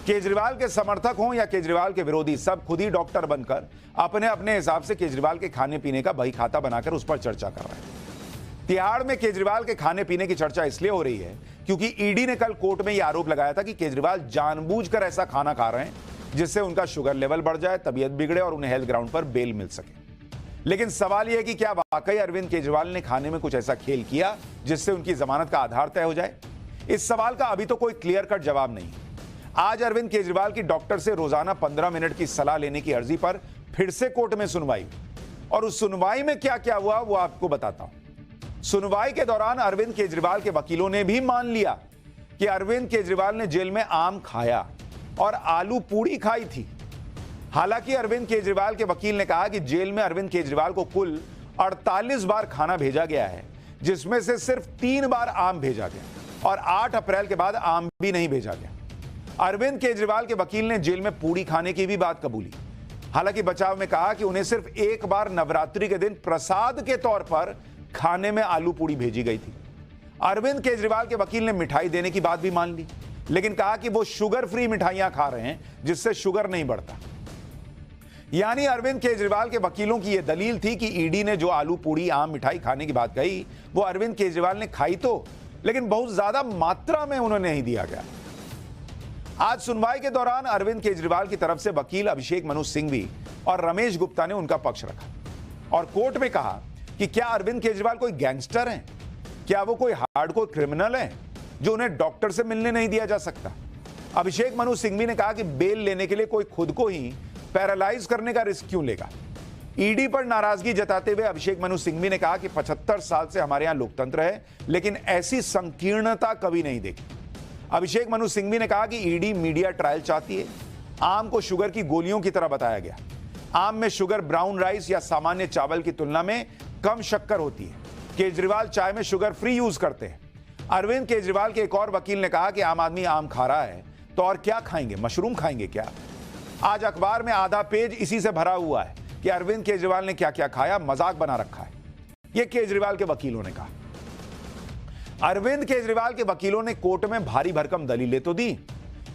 केजरीवाल के समर्थक हों या केजरीवाल के विरोधी, सब खुद ही डॉक्टर बनकर अपने अपने हिसाब से केजरीवाल के खाने पीने का बही खाता बनाकर उस पर चर्चा कर रहे हैं। तिहाड़ में केजरीवाल के खाने पीने की चर्चा इसलिए हो रही है क्योंकि ईडी ने कल कोर्ट में यह आरोप लगाया था कि केजरीवाल जानबूझकर ऐसा खाना खा रहे हैं जिससे उनका शुगर लेवल बढ़ जाए, तबीयत बिगड़े और उन्हें हेल्थ ग्राउंड पर बेल मिल सके। लेकिन सवाल यह है कि क्या वाकई अरविंद केजरीवाल ने खाने में कुछ ऐसा खेल किया जिससे उनकी जमानत का आधार तय हो जाए? इस सवाल का अभी तो कोई क्लियर कट जवाब नहीं। आज अरविंद केजरीवाल की डॉक्टर से रोजाना 15 मिनट की सलाह लेने की अर्जी पर फिर से कोर्ट में सुनवाई, और उस सुनवाई में क्या क्या हुआ वो आपको बताता हूं। सुनवाई के दौरान अरविंद केजरीवाल के वकीलों ने भी मान लिया कि अरविंद केजरीवाल ने जेल में आम खाया और आलू पूड़ी खाई थी। हालांकि अरविंद केजरीवाल के वकील ने कहा कि जेल में अरविंद केजरीवाल को कुल 48 बार खाना भेजा गया है, जिसमें से सिर्फ 3 बार आम भेजा गया और 8 अप्रैल के बाद आम भी नहीं भेजा गया। अरविंद केजरीवाल के वकील ने जेल में पूड़ी खाने की भी बात कबूली। हालांकि बचाव में कहा कि उन्हें सिर्फ एक बार नवरात्रि के दिन प्रसाद के तौर पर खाने में आलू पूड़ी भेजी गई थी। अरविंद केजरीवाल के वकील ने मिठाई देने की बात भी मान ली, लेकिन कहा कि वो शुगर फ्री मिठाइयां खा रहे हैं जिससे शुगर नहीं बढ़ता। यानी अरविंद केजरीवाल के वकीलों की यह दलील थी कि ईडी ने जो आलू पूड़ी आम मिठाई खाने की बात कही वो अरविंद केजरीवाल ने खाई तो, लेकिन बहुत ज्यादा मात्रा में उन्हें नहीं दिया गया। आज सुनवाई के दौरान अरविंद केजरीवाल की तरफ से वकील अभिषेक मनु सिंघवी और रमेश गुप्ता ने उनका पक्ष रखा और कोर्ट में कहा कि क्या अरविंद केजरीवाल कोई गैंगस्टर हैं? क्या वो कोई हार्डकोर क्रिमिनल हैं जो उन्हें डॉक्टर से मिलने नहीं दिया जा सकता? अभिषेक मनु सिंघवी ने कहा कि बेल लेने के लिए कोई खुद को ही पैरालाइज करने का रिस्क क्यों लेगा? ईडी पर नाराजगी जताते हुए अभिषेक मनु सिंघवी ने कहा कि 75 साल से हमारे यहां लोकतंत्र है, लेकिन ऐसी संकीर्णता कभी नहीं देखी। अभिषेक मनु सिंघवी ने कहा कि ईडी मीडिया ट्रायल चाहती है। आम को शुगर की गोलियों की तरह बताया गया। आम में शुगर ब्राउन राइस या सामान्य चावल की तुलना में कम शक्कर होती है। केजरीवाल चाय में शुगर फ्री यूज करते हैं। अरविंद केजरीवाल के एक और वकील ने कहा कि आम आदमी आम खा रहा है तो और क्या खाएंगे, मशरूम खाएंगे क्या? आज अखबार में आधा पेज इसी से भरा हुआ है कि अरविंद केजरीवाल ने क्या क्या खाया, मजाक बना रखा है। यह केजरीवाल के वकीलों ने कहा। अरविंद केजरीवाल के वकीलों ने कोर्ट में भारी भरकम दलीलें तो दी,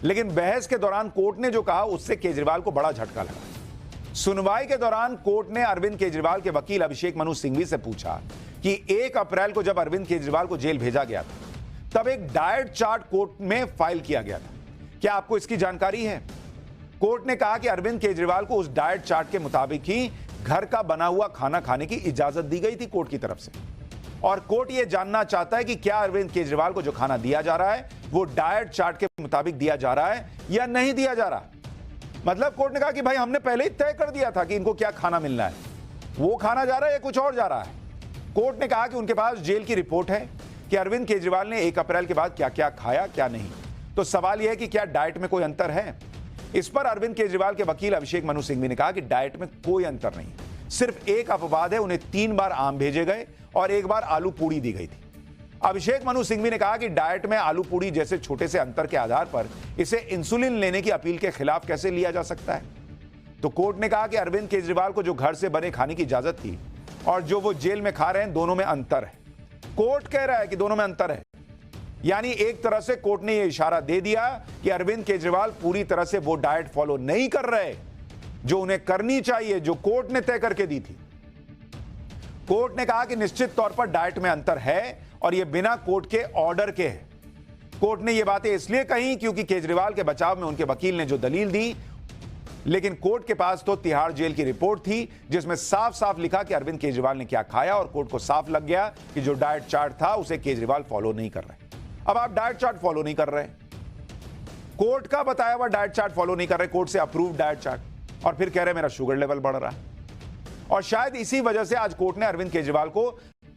लेकिन बहस के दौरान कोर्ट ने जो कहा उससे केजरीवाल को बड़ा झटका लगा। सुनवाई के दौरान कोर्ट ने अरविंद केजरीवाल के वकील अभिषेक मनु सिंघवी से पूछा कि 1 अप्रैल को जब अरविंद केजरीवाल को जेल भेजा गया था तब एक डाइट चार्ट कोर्ट में फाइल किया गया था। क्या आपको इसकी जानकारी है? कोर्ट ने कहा कि अरविंद केजरीवाल को उस डाइट चार्ट के मुताबिक ही घर का बना हुआ खाना खाने की इजाजत दी गई थी कोर्ट की तरफ से, और कोर्ट यह जानना चाहता है कि क्या अरविंद केजरीवाल को जो खाना दिया जा रहा है वो डाइट चार्ट के मुताबिक दिया जा रहा है या नहीं दिया जा रहा। मतलब कोर्ट ने कहा कि भाई हमने पहले ही तय कर दिया था कि इनको क्या खाना मिलना है, वो खाना जा रहा है या कुछ और जा रहा है। कोर्ट ने कहा कि उनके पास जेल की रिपोर्ट है कि अरविंद केजरीवाल ने 1 अप्रैल के बाद क्या क्या खाया क्या नहीं। तो सवाल यह है कि क्या डाइट में कोई अंतर है? इस पर अरविंद केजरीवाल के वकील अभिषेक मनु सिंघवी ने कहा कि डाइट में कोई अंतर नहीं, सिर्फ एक अपवाद है, उन्हें 3 बार आम भेजे गए और 1 बार आलू पूड़ी दी गई थी। अभिषेक मनु सिंघवी ने कहा कि डाइट में आलू पूड़ी जैसे छोटे से अंतर के आधार पर इसे इंसुलिन लेने की अपील के खिलाफ कैसे लिया जा सकता है। तो कोर्ट ने कहा कि अरविंद केजरीवाल को जो घर से बने खाने की इजाजत थी और जो वो जेल में खा रहे हैं दोनों में अंतर है। कोर्ट कह रहा है कि दोनों में अंतर है। यानी एक तरह से कोर्ट ने यह इशारा दे दिया कि अरविंद केजरीवाल पूरी तरह से वो डाइट फॉलो नहीं कर रहे जो उन्हें करनी चाहिए, जो कोर्ट ने तय करके दी थी। कोर्ट ने कहा कि निश्चित तौर पर डाइट में अंतर है और यह बिना कोर्ट के ऑर्डर के है। कोर्ट ने यह बातें इसलिए कही क्योंकि केजरीवाल के बचाव में उनके वकील ने जो दलील दी, लेकिन कोर्ट के पास तो तिहाड़ जेल की रिपोर्ट थी जिसमें साफ साफ लिखा कि अरविंद केजरीवाल ने क्या खाया, और कोर्ट को साफ लग गया कि जो डाइट चार्ट था उसे केजरीवाल फॉलो नहीं कर रहे। अब आप डाइट चार्ट फॉलो नहीं कर रहे, कोर्ट का बताया हुआ डाइट चार्ट फॉलो नहीं कर रहे, कोर्ट से अप्रूव डाइट चार्ट, और फिर कह रहे मेरा शुगर लेवल बढ़ रहा है। और शायद इसी वजह से आज कोर्ट ने अरविंद केजरीवाल को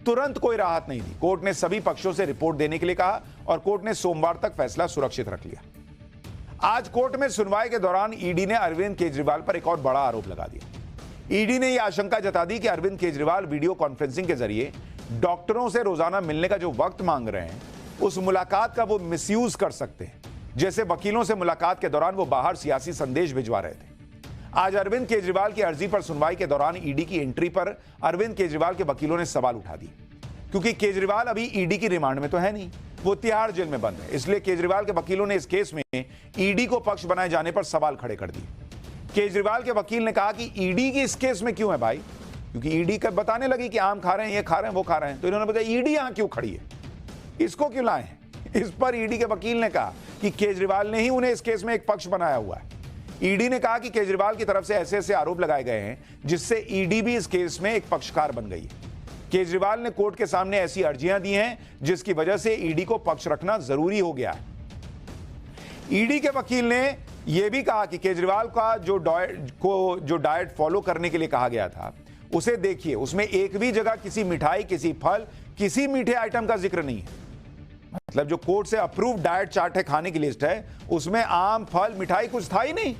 तुरंत कोई राहत नहीं दी। कोर्ट ने सभी पक्षों से रिपोर्ट देने के लिए कहा और कोर्ट ने सोमवार तक फैसला सुरक्षित रख लिया। आज कोर्ट में सुनवाई के दौरान ईडी ने अरविंद केजरीवाल पर एक और बड़ा आरोप लगा दिया। ईडी ने यह आशंका जता दी कि अरविंद केजरीवाल वीडियो कॉन्फ्रेंसिंग के जरिए डॉक्टरों से रोजाना मिलने का जो वक्त मांग रहे हैं उस मुलाकात का वो मिसयूज कर सकते हैं, जैसे वकीलों से मुलाकात के दौरान वो बाहर सियासी संदेश भिजवा रहे थे। आज अरविंद केजरीवाल की अर्जी पर सुनवाई के दौरान ईडी की एंट्री पर अरविंद केजरीवाल के वकीलों ने सवाल उठा दिए, क्योंकि केजरीवाल अभी ईडी की रिमांड में तो है नहीं, वो तिहाड़ जेल में बंद है। इसलिए केजरीवाल के वकीलों ने इस केस में ईडी को पक्ष बनाए जाने पर सवाल खड़े कर दिए। केजरीवाल के वकील ने कहा कि ईडी की इस केस में क्यों है भाई, क्योंकि ईडी का बताने लगी कि आम खा रहे हैं, ये खा रहे हैं, वो खा रहे हैं, तो इन्होंने बताया ईडी यहां क्यों खड़ी है, इसको क्यों लाए हैं। इस पर ईडी के वकील ने कहा कि केजरीवाल ने ही उन्हें इस केस में एक पक्ष बनाया हुआ है। ईडी ने कहा कि केजरीवाल की तरफ से ऐसे ऐसे आरोप लगाए गए हैं जिससे ईडी भी इस केस में एक पक्षकार बन गई है। केजरीवाल ने कोर्ट के सामने ऐसी अर्जियां दी हैं जिसकी वजह से ईडी को पक्ष रखना जरूरी हो गया है। ईडी के वकील ने यह भी कहा कि केजरीवाल का जो डाइट फॉलो करने के लिए कहा गया था उसे देखिए, उसमें एक भी जगह किसी मिठाई, किसी फल, किसी मीठे आइटम का जिक्र नहीं है। मतलब जो कोर्ट से अप्रूव्ड डाइट चार्ट है, खाने की लिस्ट है, उसमें आम, फल, मिठाई कुछ था ही नहीं।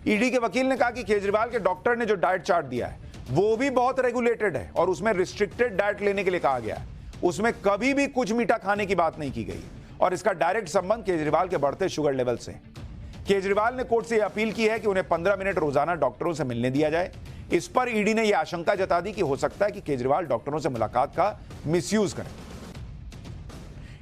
ईडी के वकील ने कहा कि केजरीवाल के डॉक्टर ने जो डाइट चार्ट दिया है वो भी बहुत रेगुलेटेड है और उसमें रिस्ट्रिक्टेड डाइट लेने के लिए कहा गया है। उसमें कभी भी कुछ मीठा खाने की बात नहीं की गई और इसका डायरेक्ट संबंध केजरीवाल के बढ़ते शुगर लेवल से। केजरीवाल ने कोर्ट से अपील की है कि उन्हें 15 मिनट रोजाना डॉक्टरों से मिलने दिया जाए। इस पर ईडी ने यह आशंका जता दी कि हो सकता है कि केजरीवाल डॉक्टरों से मुलाकात का मिसयूज करें।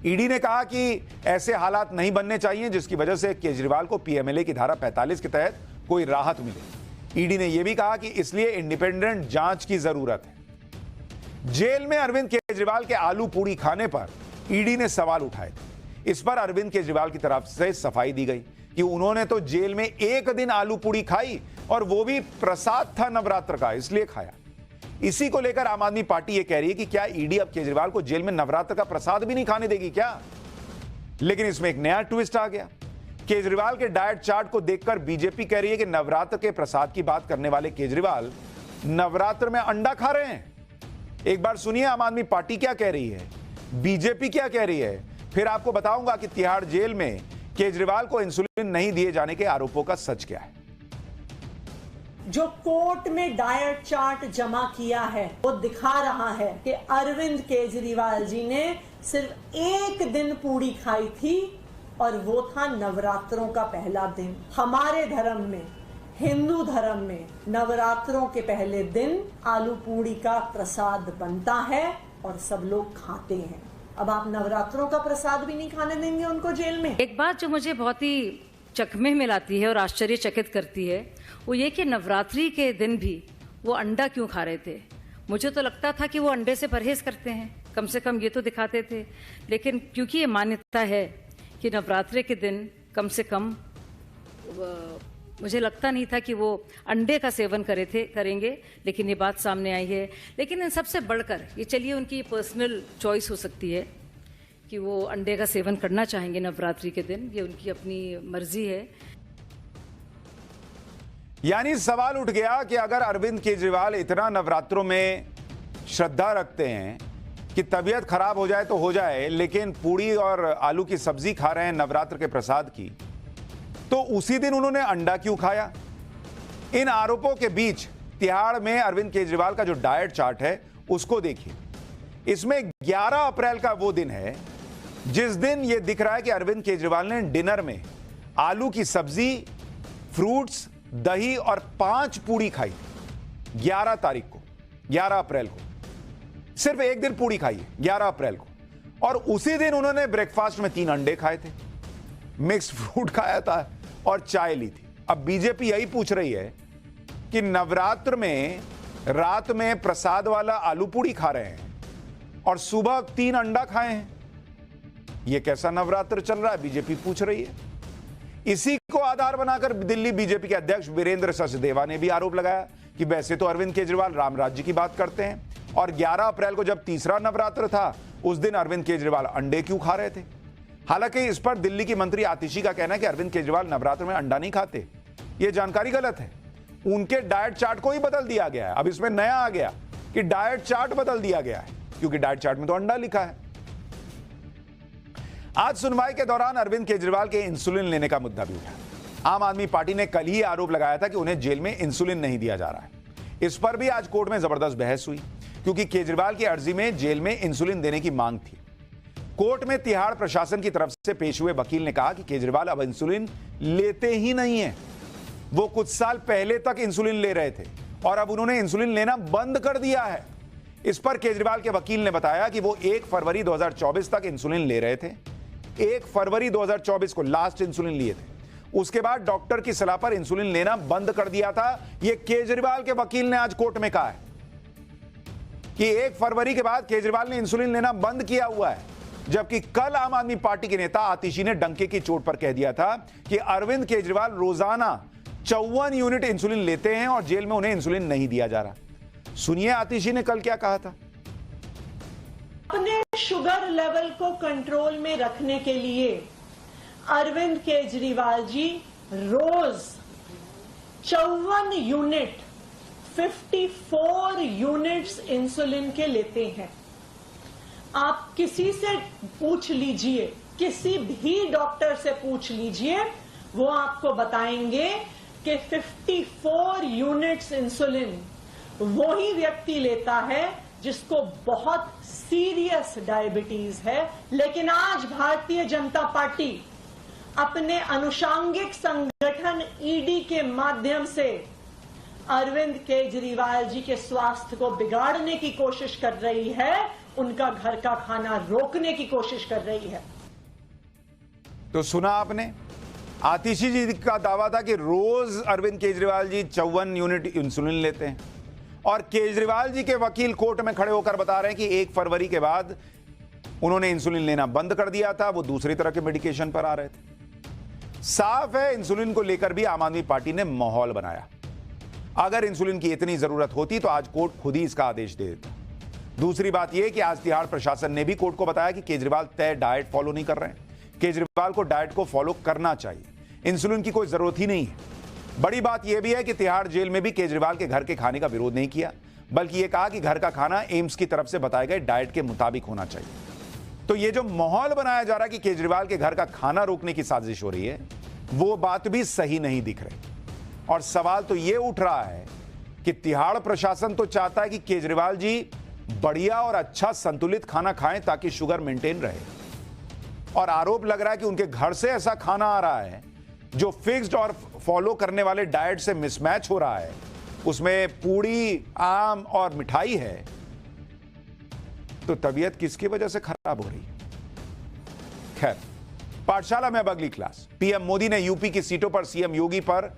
ईडी ने कहा कि ऐसे हालात नहीं बनने चाहिए जिसकी वजह से केजरीवाल को पीएमएलए की धारा 45 के तहत कोई राहत मिले। ईडी ने यह भी कहा कि इसलिए इंडिपेंडेंट जांच की जरूरत है। जेल में अरविंद केजरीवाल के आलू पूड़ी खाने पर ईडी ने सवाल उठाए थे। इस पर अरविंद केजरीवाल की तरफ से सफाई दी गई कि उन्होंने तो जेल में एक दिन आलू पूड़ी खाई और वो भी प्रसाद था नवरात्र का, इसलिए खाया। इसी को लेकर आम आदमी पार्टी ये कह रही है कि क्या ईडी अब केजरीवाल को जेल में नवरात्र का प्रसाद भी नहीं खाने देगी क्या? लेकिन इसमें एक नया ट्विस्ट आ गया। केजरीवाल के डाइट चार्ट को देखकर बीजेपी कह रही है कि नवरात्र के प्रसाद की बात करने वाले केजरीवाल नवरात्र में अंडा खा रहे हैं। एक बार सुनिए आम आदमी पार्टी क्या कह रही है, बीजेपी क्या कह रही है, फिर आपको बताऊंगा कि तिहाड़ जेल में केजरीवाल को इंसुलिन नहीं दिए जाने के आरोपों का सच क्या है। जो कोर्ट में डाइट चार्ट जमा किया है वो दिखा रहा है कि अरविंद केजरीवाल जी ने सिर्फ एक दिन पूड़ी खाई थी और वो था नवरात्रों का पहला दिन। हमारे धर्म में, हिंदू धर्म में, नवरात्रों के पहले दिन आलू पूड़ी का प्रसाद बनता है और सब लोग खाते हैं। अब आप नवरात्रों का प्रसाद भी नहीं खाने देंगे उनको जेल में? एक बात जो मुझे बहुत ही चकमे में लाती है और आश्चर्यचकित करती है वो ये कि नवरात्रि के दिन भी वो अंडा क्यों खा रहे थे। मुझे तो लगता था कि वो अंडे से परहेज करते हैं, कम से कम ये तो दिखाते थे। लेकिन क्योंकि ये मान्यता है कि नवरात्रि के दिन कम से कम, मुझे लगता नहीं था कि वो अंडे का सेवन करेंगे, लेकिन ये बात सामने आई है। लेकिन इन सबसे बढ़कर ये, चलिए उनकी पर्सनल चॉइस हो सकती है कि वो अंडे का सेवन करना चाहेंगे नवरात्रि के दिन, ये उनकी अपनी मर्जी है। यानी सवाल उठ गया कि अगर अरविंद केजरीवाल इतना नवरात्रों में श्रद्धा रखते हैं कि तबीयत खराब हो जाए तो हो जाए, लेकिन पूड़ी और आलू की सब्जी खा रहे हैं नवरात्र के प्रसाद की, तो उसी दिन उन्होंने अंडा क्यों खाया? इन आरोपों के बीच तिहाड़ में अरविंद केजरीवाल का जो डाइट चार्ट है उसको देखिए। इसमें 11 अप्रैल का वो दिन है जिस दिन यह दिख रहा है कि अरविंद केजरीवाल ने डिनर में आलू की सब्जी, फ्रूट्स, दही और 5 पूड़ी खाई। 11 तारीख को, 11 अप्रैल को सिर्फ एक दिन पूड़ी खाई है, 11 अप्रैल को। और उसी दिन उन्होंने ब्रेकफास्ट में 3 अंडे खाए थे, मिक्स्ड फ्रूट खाया था और चाय ली थी। अब बीजेपी यही पूछ रही है कि नवरात्र में रात में प्रसाद वाला आलू पूड़ी खा रहे हैं और सुबह 3 अंडा खाए हैं, यह कैसा नवरात्र चल रहा है? बीजेपी पूछ रही है। इसी को आधार बनाकर दिल्ली बीजेपी के अध्यक्ष वीरेंद्र सचदेवा ने भी आरोप लगाया कि वैसे तो अरविंद केजरीवाल राम राज्य की बात करते हैं और 11 अप्रैल को जब तीसरा नवरात्र था उस दिन अरविंद केजरीवाल अंडे क्यों खा रहे थे? हालांकि इस पर दिल्ली की मंत्री आतिशी का कहना है कि अरविंद केजरीवाल नवरात्र में अंडा नहीं खाते। यह जानकारी गलत है। उनके डाइट चार्ट को ही बदल दिया गया है। अब इसमें नया आ गया कि डाइट चार्ट बदल दिया गया है, क्योंकि डाइट चार्ट में तो अंडा लिखा है। आज सुनवाई के दौरान अरविंद केजरीवाल के इंसुलिन लेने का मुद्दा भी उठा। आम आदमी पार्टी ने कल ही आरोप लगाया था कि उन्हें जेल में इंसुलिन नहीं दिया जा रहा है। इस पर भी आज कोर्ट में जबरदस्त बहस हुई, क्योंकि केजरीवाल की अर्जी में जेल में इंसुलिन देने की मांग थी। कोर्ट में तिहाड़ प्रशासन की तरफ से पेश हुए वकील ने कहा कि केजरीवाल अब इंसुलिन लेते ही नहीं है। वो कुछ साल पहले तक इंसुलिन ले रहे थे और अब उन्होंने इंसुलिन लेना बंद कर दिया है। इस पर केजरीवाल के वकील ने बताया कि वो 1 फरवरी 2024 तक इंसुलिन ले रहे थे। 1 फरवरी 2024 को लास्ट इंसुलिन लिए थे। उसके बाद डॉक्टर की सलाह पर इंसुलिन लेना बंद कर दिया था। यह केजरीवाल के वकील ने आज कोर्ट में कहा है कि 1 फरवरी के बाद केजरीवाल ने इंसुलिन लेना बंद किया हुआ है, जबकि कल आम आदमी पार्टी के नेता आतिशी ने डंके की चोट पर कह दिया था कि अरविंद केजरीवाल रोजाना 54 यूनिट इंसुलिन लेते हैं और जेल में उन्हें इंसुलिन नहीं दिया जा रहा। सुनिए आतिशी ने कल क्या कहा था। अपने शुगर लेवल को कंट्रोल में रखने के लिए अरविंद केजरीवाल जी रोज 54 यूनिट 54 यूनिट्स इंसुलिन के लेते हैं। आप किसी से पूछ लीजिए, किसी भी डॉक्टर से पूछ लीजिए, वो आपको बताएंगे कि 54 यूनिट्स इंसुलिन वही व्यक्ति लेता है जिसको बहुत सीरियस डायबिटीज है। लेकिन आज भारतीय जनता पार्टी अपने अनुषांगिक संगठन ईडी के माध्यम से अरविंद केजरीवाल जी के स्वास्थ्य को बिगाड़ने की कोशिश कर रही है, उनका घर का खाना रोकने की कोशिश कर रही है। तो सुना आपने, आतिशी जी का दावा था कि रोज अरविंद केजरीवाल जी 54 यूनिट इंसुलिन लेते हैं और केजरीवाल जी के वकील कोर्ट में खड़े होकर बता रहे हैं कि 1 फरवरी के बाद उन्होंने इंसुलिन लेना बंद कर दिया था, वो दूसरी तरह के मेडिकेशन पर आ रहे थे। साफ है, इंसुलिन को लेकर भी आम आदमी पार्टी ने माहौल बनाया। अगर इंसुलिन की इतनी जरूरत होती तो आज कोर्ट खुद ही इसका आदेश दे देता। दूसरी बात यह कि आज तिहाड़ प्रशासन ने भी कोर्ट को बताया कि केजरीवाल तय डाइट फॉलो नहीं कर रहे हैं। केजरीवाल को डाइट को फॉलो करना चाहिए, इंसुलिन की कोई जरूरत ही नहीं है। बड़ी बात यह भी है कि तिहाड़ जेल में भी केजरीवाल के घर के खाने का विरोध नहीं किया, बल्कि यह कहा कि घर का खाना एम्स की तरफ से बताए गए डाइट के मुताबिक होना चाहिए। तो यह जो माहौल बनाया जा रहा है कि केजरीवाल के घर का खाना रोकने की साजिश हो रही है, वो बात भी सही नहीं दिख रही। और सवाल तो यह उठ रहा है कि तिहाड़ प्रशासन तो चाहता है कि केजरीवाल जी बढ़िया और अच्छा संतुलित खाना खाएं ताकि शुगर मेंटेन रहे, और आरोप लग रहा है कि उनके घर से ऐसा खाना आ रहा है जो फिक्स्ड और फॉलो करने वाले डाइट से मिसमैच हो रहा है, उसमें पूड़ी, आम और मिठाई है। तो तबीयत किसकी वजह से खराब हो रही है? खैर, पाठशाला में अब अगली क्लास। पीएम मोदी ने यूपी की सीटों पर सीएम योगी पर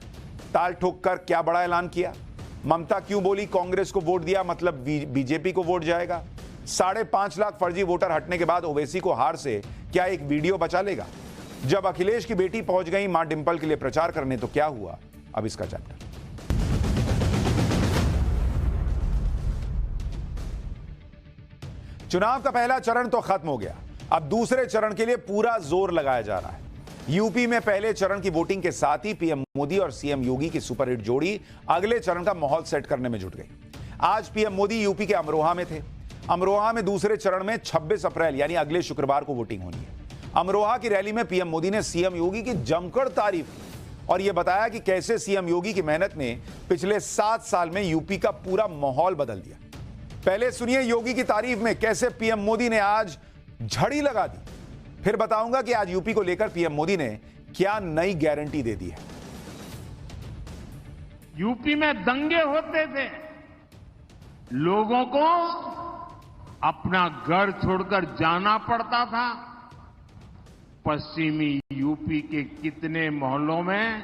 ताल ठोककर क्या बड़ा ऐलान किया। ममता क्यों बोली कांग्रेस को वोट दिया मतलब बीजेपी को वोट जाएगा। 5.5 लाख फर्जी वोटर हटने के बाद ओवैसी को हार से क्या एक वीडियो बचा लेगा। जब अखिलेश की बेटी पहुंच गई मां डिंपल के लिए प्रचार करने तो क्या हुआ, अब इसका चैप्टर। चुनाव का पहला चरण तो खत्म हो गया, अब दूसरे चरण के लिए पूरा जोर लगाया जा रहा है। यूपी में पहले चरण की वोटिंग के साथ ही पीएम मोदी और सीएम योगी की सुपरहिट जोड़ी अगले चरण का माहौल सेट करने में जुट गई। आज पीएम मोदी यूपी के अमरोहा में थे। अमरोहा में दूसरे चरण में 26 अप्रैल यानी अगले शुक्रवार को वोटिंग होनी है। अमरोहा की रैली में पीएम मोदी ने सीएम योगी की जमकर तारीफ की और यह बताया कि कैसे सीएम योगी की मेहनत ने पिछले 7 साल में यूपी का पूरा माहौल बदल दिया। पहले सुनिए योगी की तारीफ में कैसे पीएम मोदी ने आज झड़ी लगा दी, फिर बताऊंगा कि आज यूपी को लेकर पीएम मोदी ने क्या नई गारंटी दे दी है। यूपी में दंगे होते थे, लोगों को अपना घर छोड़कर जाना पड़ता था। पश्चिमी यूपी के कितने मोहल्लों में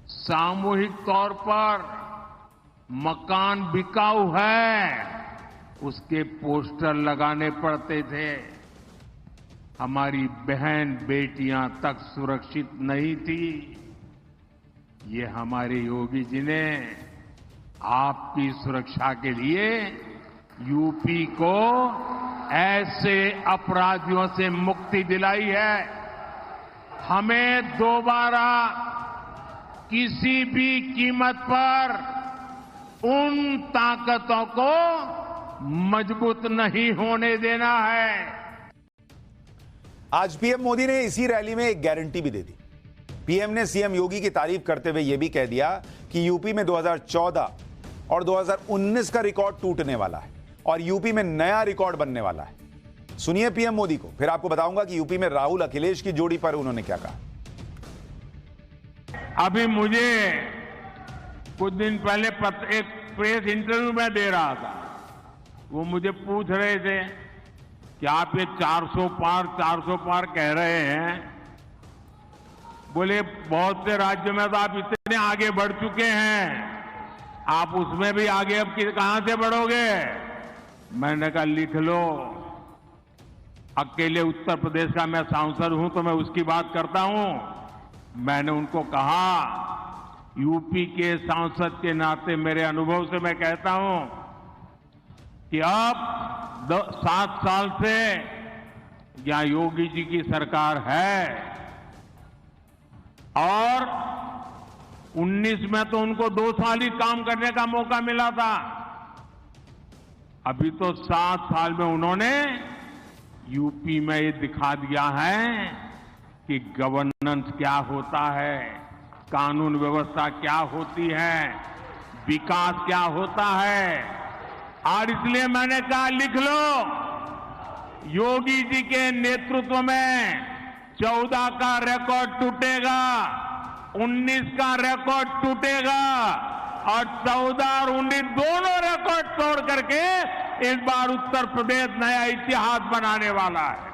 सामूहिक तौर पर मकान बिकाऊ है, उसके पोस्टर लगाने पड़ते थे। हमारी बहन बेटियां तक सुरक्षित नहीं थी। ये हमारे योगी जी ने आपकी सुरक्षा के लिए यूपी को ऐसे अपराधियों से मुक्ति दिलाई है। हमें दोबारा किसी भी कीमत पर उन ताकतों को मजबूत नहीं होने देना है। आज पीएम मोदी ने इसी रैली में एक गारंटी भी दे दी। पीएम ने सीएम योगी की तारीफ करते हुए यह भी कह दिया कि यूपी में 2014 और 2019 का रिकॉर्ड टूटने वाला है और यूपी में नया रिकॉर्ड बनने वाला है। सुनिए पीएम मोदी को, फिर आपको बताऊंगा कि यूपी में राहुल अखिलेश की जोड़ी पर उन्होंने क्या कहा। अभी मुझे कुछ दिन पहले एक प्रेस इंटरव्यू में दे रहा था, वो मुझे पूछ रहे थे कि आप ये 400 पार कह रहे हैं। बोले बहुत से राज्यों में तो आप इतने आगे बढ़ चुके हैं, आप उसमें भी आगे अब कहां से बढ़ोगे? मैंने कहा लिख लो, अकेले उत्तर प्रदेश का मैं सांसद हूं तो मैं उसकी बात करता हूं। मैंने उनको कहा, यूपी के सांसद के नाते मेरे अनुभव से मैं कहता हूं कि अब 7 साल से यहां योगी जी की सरकार है और 19 में तो उनको 2 साल ही काम करने का मौका मिला था। अभी तो 7 साल में उन्होंने यूपी में ये दिखा दिया है कि गवर्नेंस क्या होता है, कानून व्यवस्था क्या होती है, विकास क्या होता है। और इसलिए मैंने कहा लिख लो, योगी जी के नेतृत्व में 14 का रिकॉर्ड टूटेगा, 19 का रिकॉर्ड टूटेगा और 14 और 19 दोनों रिकॉर्ड तोड़ करके इस बार उत्तर प्रदेश नया इतिहास बनाने वाला है।